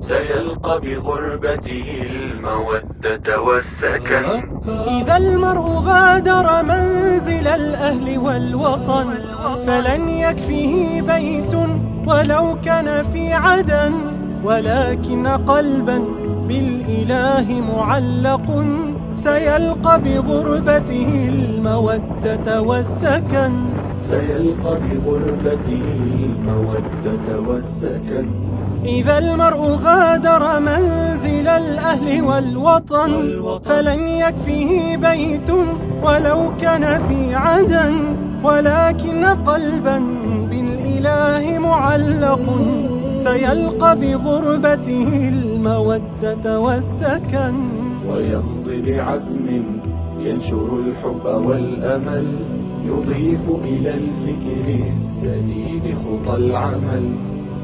سيلقى بغربته المودة والسكن. إذا المرء غادر منزل الأهل والوطن فلن يكفيه بيت ولو كان في عدن، ولكن قلبا بالإله معلق سيلقى بغربته المودة والسكن. سيلقى بغربته المودة والسكن. إذا المرء غادر منزل الأهل والوطن فلن يكفيه بيت ولو كان في عدن، ولكن قلبا بالإله معلق سيلقى بغربته المودة والسكن. ويمضي بعزم ينشر الحب والأمل، يضيف إلى الفكر السديد خطى العمل.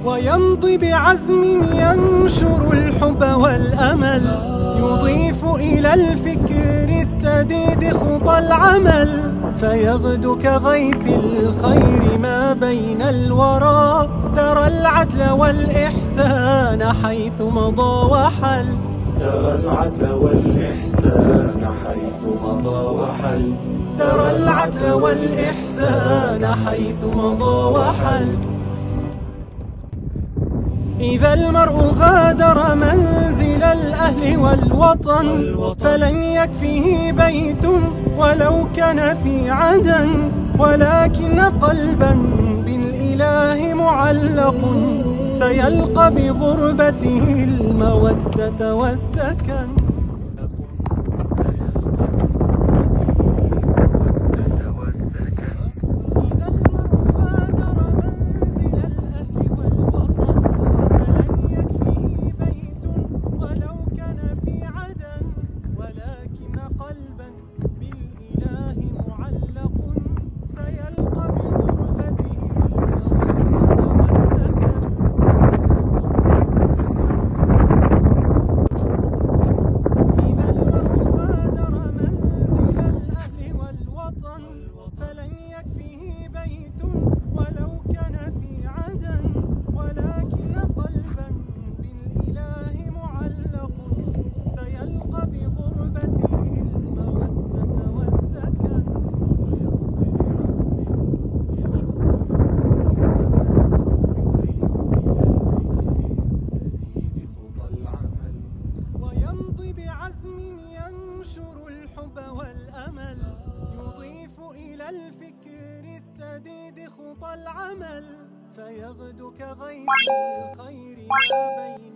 ويمضي بعزم ينشر الحب والأمل، يضيف إلى الفكر السديد خطى العمل. فيغدو كغيث الخير ما بين الورى، ترى العدل والإحسان حيث مضى وحل. ترى العدل والإحسان حيث مضى وحل. ترى العدل والإحسان حيث مضى وحل. إذا المرء غادر منزل الأهل والوطن فلن يكفيه بيت ولو كان في عدن، ولكن قلبا بالإله معلق سيلقى بغربته المودة والسكن. فلن يكفيه بيت ولو كان في عدن، ولكن قلبا بالإله معلق سيلقى بغربته المودة والسكن. ويمضي بعزم ينشر الحب والأمل، يضيف إلى الفكر السديد خطى العمل. فيغدو كغيث الخير ما بين